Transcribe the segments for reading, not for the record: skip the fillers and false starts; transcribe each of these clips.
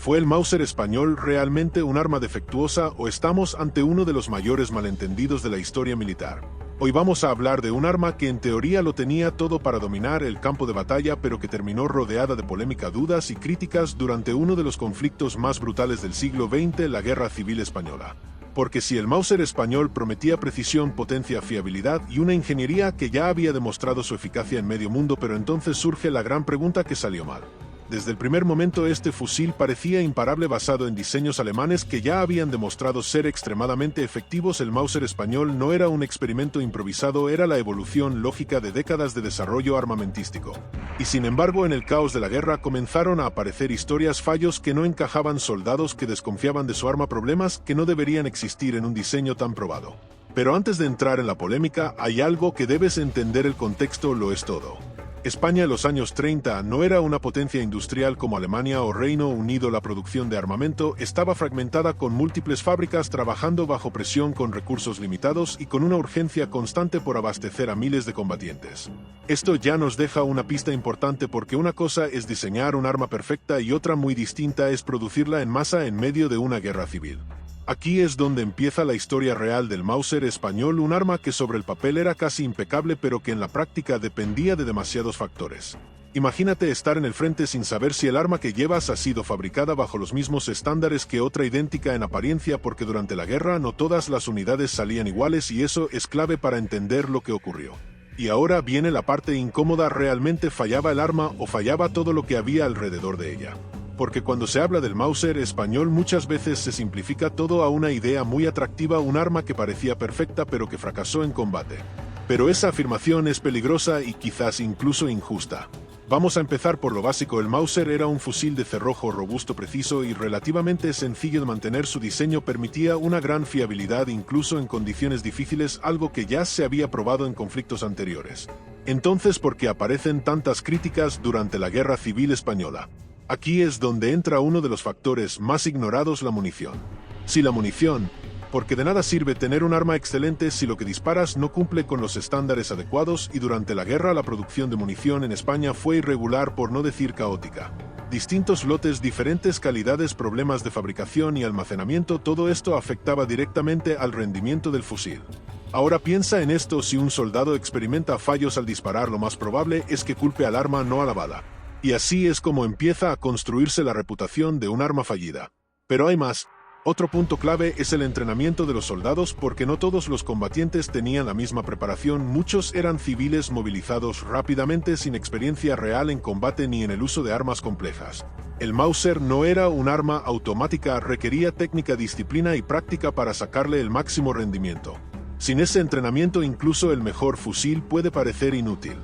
¿Fue el Mauser español realmente un arma defectuosa o estamos ante uno de los mayores malentendidos de la historia militar? Hoy vamos a hablar de un arma que en teoría lo tenía todo para dominar el campo de batalla, pero que terminó rodeada de polémica, dudas y críticas durante uno de los conflictos más brutales del siglo XX, la Guerra Civil Española. Porque si el Mauser español prometía precisión, potencia, fiabilidad y una ingeniería que ya había demostrado su eficacia en medio mundo, pero entonces surge la gran pregunta: ¿qué salió mal? Desde el primer momento este fusil parecía imparable, basado en diseños alemanes que ya habían demostrado ser extremadamente efectivos. El Mauser español no era un experimento improvisado, era la evolución lógica de décadas de desarrollo armamentístico. Y sin embargo, en el caos de la guerra comenzaron a aparecer historias, fallos que no encajaban, soldados que desconfiaban de su arma, problemas que no deberían existir en un diseño tan probado. Pero antes de entrar en la polémica, hay algo que debes entender: el contexto lo es todo. España en los años 30 no era una potencia industrial como Alemania o Reino Unido. La producción de armamento estaba fragmentada, con múltiples fábricas trabajando bajo presión, con recursos limitados y con una urgencia constante por abastecer a miles de combatientes. Esto ya nos deja una pista importante, porque una cosa es diseñar un arma perfecta y otra muy distinta es producirla en masa en medio de una guerra civil. Aquí es donde empieza la historia real del Mauser español, un arma que sobre el papel era casi impecable, pero que en la práctica dependía de demasiados factores. Imagínate estar en el frente sin saber si el arma que llevas ha sido fabricada bajo los mismos estándares que otra idéntica en apariencia, porque durante la guerra no todas las unidades salían iguales, y eso es clave para entender lo que ocurrió. Y ahora viene la parte incómoda: ¿realmente fallaba el arma o fallaba todo lo que había alrededor de ella? Porque cuando se habla del Mauser español muchas veces se simplifica todo a una idea muy atractiva: un arma que parecía perfecta pero que fracasó en combate. Pero esa afirmación es peligrosa y quizás incluso injusta. Vamos a empezar por lo básico. El Mauser era un fusil de cerrojo robusto, preciso y relativamente sencillo de mantener. Su diseño permitía una gran fiabilidad incluso en condiciones difíciles, algo que ya se había probado en conflictos anteriores. Entonces, ¿por qué aparecen tantas críticas durante la Guerra Civil Española? Aquí es donde entra uno de los factores más ignorados: la munición. Sí, la munición, porque de nada sirve tener un arma excelente si lo que disparas no cumple con los estándares adecuados, y durante la guerra la producción de munición en España fue irregular, por no decir caótica. Distintos lotes, diferentes calidades, problemas de fabricación y almacenamiento, todo esto afectaba directamente al rendimiento del fusil. Ahora piensa en esto: si un soldado experimenta fallos al disparar, lo más probable es que culpe al arma, no a la bala. Y así es como empieza a construirse la reputación de un arma fallida. Pero hay más. Otro punto clave es el entrenamiento de los soldados, porque no todos los combatientes tenían la misma preparación. Muchos eran civiles movilizados rápidamente, sin experiencia real en combate ni en el uso de armas complejas. El Mauser no era un arma automática, requería técnica, disciplina y práctica para sacarle el máximo rendimiento. Sin ese entrenamiento, incluso el mejor fusil puede parecer inútil.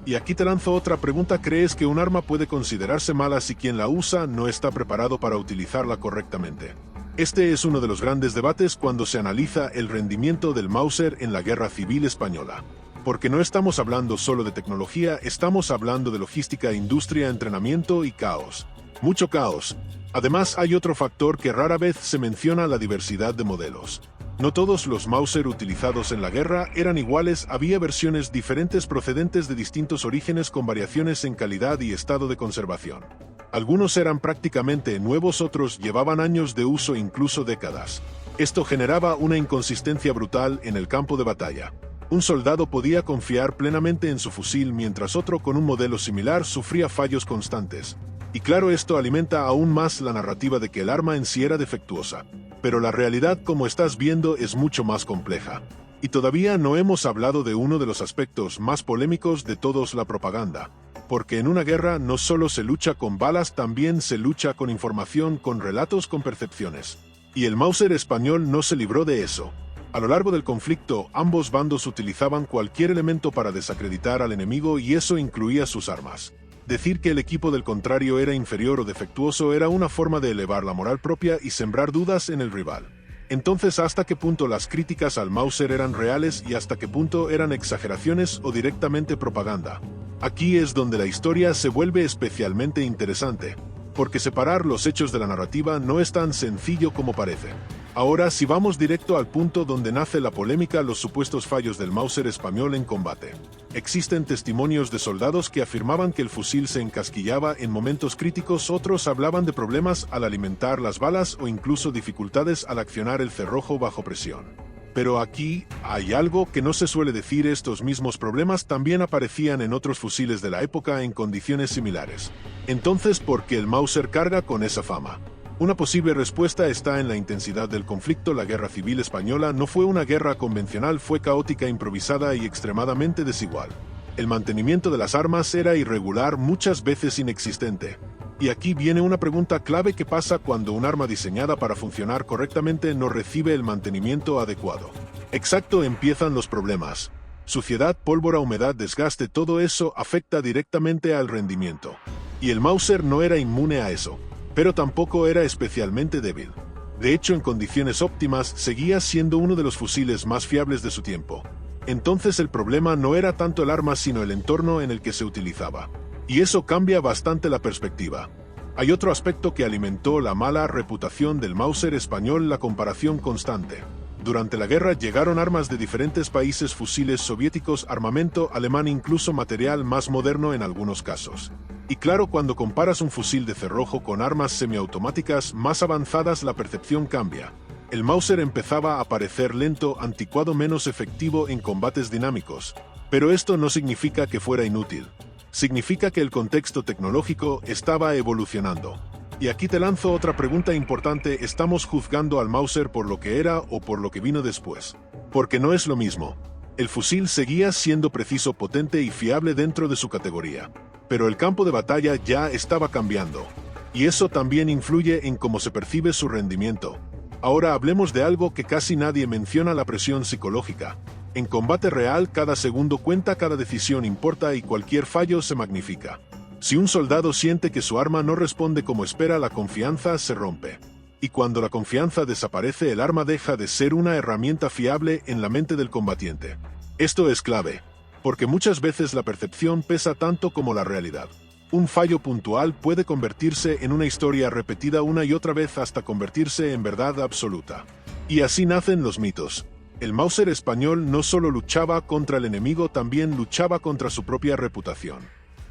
Y aquí te lanzo otra pregunta: ¿crees que un arma puede considerarse mala si quien la usa no está preparado para utilizarla correctamente? Este es uno de los grandes debates cuando se analiza el rendimiento del Mauser en la Guerra Civil Española. Porque no estamos hablando solo de tecnología, estamos hablando de logística, industria, entrenamiento y caos. Mucho caos. Además, hay otro factor que rara vez se menciona: la diversidad de modelos. No todos los Mauser utilizados en la guerra eran iguales, había versiones diferentes procedentes de distintos orígenes, con variaciones en calidad y estado de conservación. Algunos eran prácticamente nuevos, otros llevaban años de uso, incluso décadas. Esto generaba una inconsistencia brutal en el campo de batalla. Un soldado podía confiar plenamente en su fusil, mientras otro con un modelo similar sufría fallos constantes. Y claro, esto alimenta aún más la narrativa de que el arma en sí era defectuosa. Pero la realidad, como estás viendo, es mucho más compleja. Y todavía no hemos hablado de uno de los aspectos más polémicos de todos: la propaganda. Porque en una guerra no solo se lucha con balas, también se lucha con información, con relatos, con percepciones. Y el Mauser español no se libró de eso. A lo largo del conflicto, ambos bandos utilizaban cualquier elemento para desacreditar al enemigo, y eso incluía sus armas. Decir que el equipo del contrario era inferior o defectuoso era una forma de elevar la moral propia y sembrar dudas en el rival. Entonces, ¿hasta qué punto las críticas al Mauser eran reales y hasta qué punto eran exageraciones o directamente propaganda? Aquí es donde la historia se vuelve especialmente interesante. porque separar los hechos de la narrativa no es tan sencillo como parece. Ahora, si vamos directo al punto donde nace la polémica, los supuestos fallos del Mauser español en combate. Existen testimonios de soldados que afirmaban que el fusil se encasquillaba en momentos críticos, otros hablaban de problemas al alimentar las balas o incluso dificultades al accionar el cerrojo bajo presión. Pero aquí hay algo que no se suele decir: estos mismos problemas también aparecían en otros fusiles de la época en condiciones similares. Entonces, ¿por qué el Mauser carga con esa fama? Una posible respuesta está en la intensidad del conflicto. La Guerra Civil Española no fue una guerra convencional, fue caótica, improvisada y extremadamente desigual. El mantenimiento de las armas era irregular, muchas veces inexistente. Y aquí viene una pregunta clave: ¿qué pasa cuando un arma diseñada para funcionar correctamente no recibe el mantenimiento adecuado? Exacto, empiezan los problemas. Suciedad, pólvora, humedad, desgaste, todo eso afecta directamente al rendimiento. Y el Mauser no era inmune a eso, pero tampoco era especialmente débil. De hecho, en condiciones óptimas, seguía siendo uno de los fusiles más fiables de su tiempo. Entonces el problema no era tanto el arma sino el entorno en el que se utilizaba. Y eso cambia bastante la perspectiva. Hay otro aspecto que alimentó la mala reputación del Mauser español: la comparación constante. Durante la guerra llegaron armas de diferentes países, fusiles soviéticos, armamento alemán, incluso material más moderno en algunos casos. Y claro, cuando comparas un fusil de cerrojo con armas semiautomáticas más avanzadas, la percepción cambia. El Mauser empezaba a parecer lento, anticuado, menos efectivo en combates dinámicos. Pero esto no significa que fuera inútil. Significa que el contexto tecnológico estaba evolucionando. Y aquí te lanzo otra pregunta importante: ¿estamos juzgando al Mauser por lo que era o por lo que vino después? Porque no es lo mismo. El fusil seguía siendo preciso, potente y fiable dentro de su categoría. Pero el campo de batalla ya estaba cambiando. Y eso también influye en cómo se percibe su rendimiento. Ahora hablemos de algo que casi nadie menciona: la presión psicológica. En combate real, cada segundo cuenta, cada decisión importa y cualquier fallo se magnifica. Si un soldado siente que su arma no responde como espera, la confianza se rompe. Y cuando la confianza desaparece, el arma deja de ser una herramienta fiable en la mente del combatiente. Esto es clave, porque muchas veces la percepción pesa tanto como la realidad. Un fallo puntual puede convertirse en una historia repetida una y otra vez hasta convertirse en verdad absoluta. Y así nacen los mitos. El Mauser español no solo luchaba contra el enemigo, también luchaba contra su propia reputación.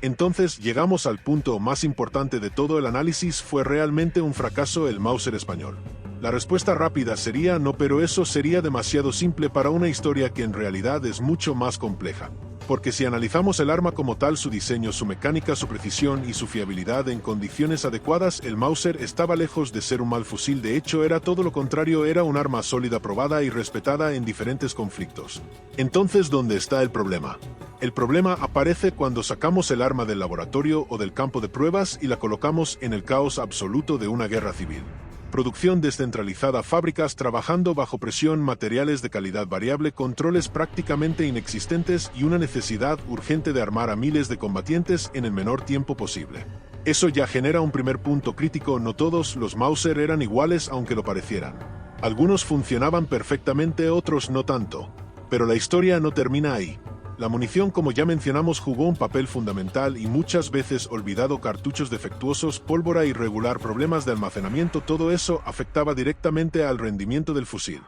Entonces llegamos al punto más importante de todo el análisis: ¿fue realmente un fracaso el Mauser español? La respuesta rápida sería no, pero eso sería demasiado simple para una historia que en realidad es mucho más compleja. Porque si analizamos el arma como tal, su diseño, su mecánica, su precisión y su fiabilidad en condiciones adecuadas, el Mauser estaba lejos de ser un mal fusil. De hecho, era todo lo contrario: era un arma sólida, probada y respetada en diferentes conflictos. Entonces, ¿dónde está el problema? El problema aparece cuando sacamos el arma del laboratorio o del campo de pruebas y la colocamos en el caos absoluto de una guerra civil. Producción descentralizada, fábricas trabajando bajo presión, materiales de calidad variable, controles prácticamente inexistentes y una necesidad urgente de armar a miles de combatientes en el menor tiempo posible. Eso ya genera un primer punto crítico: no todos los Mauser eran iguales, aunque lo parecieran. Algunos funcionaban perfectamente, otros no tanto. Pero la historia no termina ahí. La munición, como ya mencionamos, jugó un papel fundamental y muchas veces olvidado: cartuchos defectuosos, pólvora irregular, problemas de almacenamiento, todo eso afectaba directamente al rendimiento del fusil.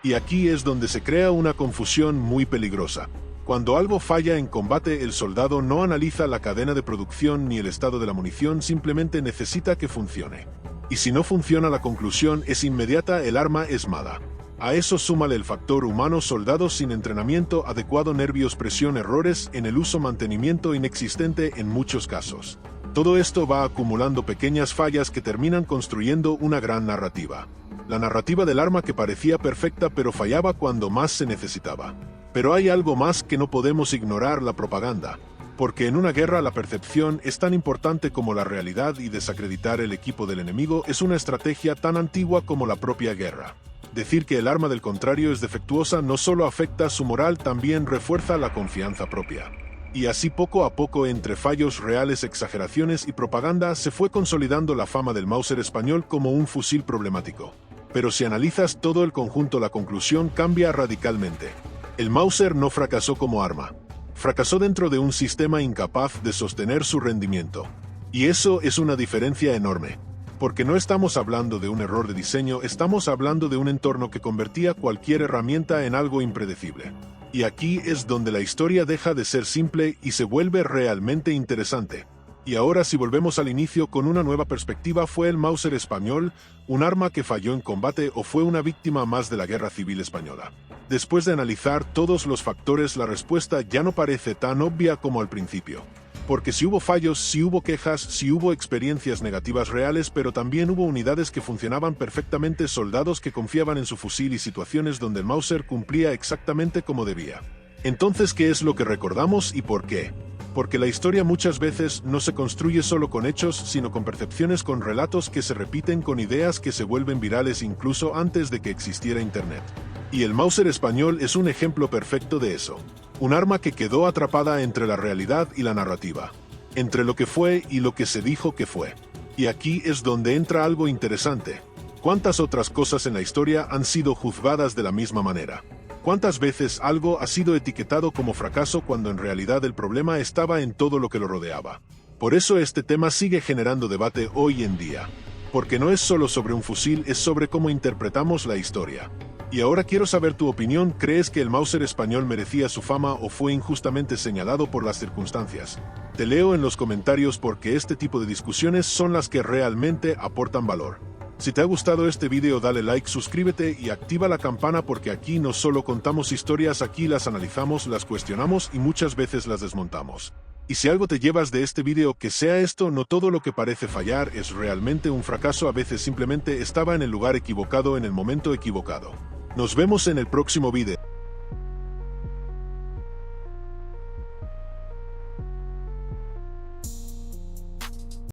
Y aquí es donde se crea una confusión muy peligrosa. Cuando algo falla en combate, el soldado no analiza la cadena de producción ni el estado de la munición, simplemente necesita que funcione. Y si no funciona, la conclusión es inmediata: el arma es mala. A eso súmale el factor humano: soldados sin entrenamiento adecuado, nervios, presión, errores en el uso, mantenimiento inexistente en muchos casos. Todo esto va acumulando pequeñas fallas que terminan construyendo una gran narrativa. La narrativa del arma que parecía perfecta pero fallaba cuando más se necesitaba. Pero hay algo más que no podemos ignorar: la propaganda. Porque en una guerra la percepción es tan importante como la realidad, y desacreditar el equipo del enemigo es una estrategia tan antigua como la propia guerra. Decir que el arma del contrario es defectuosa no solo afecta su moral, también refuerza la confianza propia. Y así, poco a poco, entre fallos reales, exageraciones y propaganda, se fue consolidando la fama del Mauser español como un fusil problemático. Pero si analizas todo el conjunto, la conclusión cambia radicalmente. El Mauser no fracasó como arma. Fracasó dentro de un sistema incapaz de sostener su rendimiento. Y eso es una diferencia enorme. Porque no estamos hablando de un error de diseño, estamos hablando de un entorno que convertía cualquier herramienta en algo impredecible. Y aquí es donde la historia deja de ser simple y se vuelve realmente interesante. Y ahora si volvemos al inicio con una nueva perspectiva, ¿fue el Mauser español un arma que falló en combate o fue una víctima más de la Guerra Civil Española? Después de analizar todos los factores, la respuesta ya no parece tan obvia como al principio. Porque si hubo fallos, si hubo quejas, si hubo experiencias negativas reales, pero también hubo unidades que funcionaban perfectamente, soldados que confiaban en su fusil y situaciones donde el Mauser cumplía exactamente como debía. Entonces, ¿qué es lo que recordamos y por qué? Porque la historia muchas veces no se construye solo con hechos, sino con percepciones, con relatos que se repiten, con ideas que se vuelven virales incluso antes de que existiera Internet. Y el Mauser español es un ejemplo perfecto de eso. Un arma que quedó atrapada entre la realidad y la narrativa. Entre lo que fue y lo que se dijo que fue. Y aquí es donde entra algo interesante. ¿Cuántas otras cosas en la historia han sido juzgadas de la misma manera? ¿Cuántas veces algo ha sido etiquetado como fracaso cuando en realidad el problema estaba en todo lo que lo rodeaba? Por eso este tema sigue generando debate hoy en día. Porque no es solo sobre un fusil, es sobre cómo interpretamos la historia. Y ahora quiero saber tu opinión. ¿Crees que el Mauser español merecía su fama o fue injustamente señalado por las circunstancias? Te leo en los comentarios porque este tipo de discusiones son las que realmente aportan valor. Si te ha gustado este video, dale like, suscríbete y activa la campana porque aquí no solo contamos historias, aquí las analizamos, las cuestionamos y muchas veces las desmontamos. Y si algo te llevas de este video, que sea esto: no todo lo que parece fallar es realmente un fracaso, a veces simplemente estaba en el lugar equivocado en el momento equivocado. Nos vemos en el próximo video.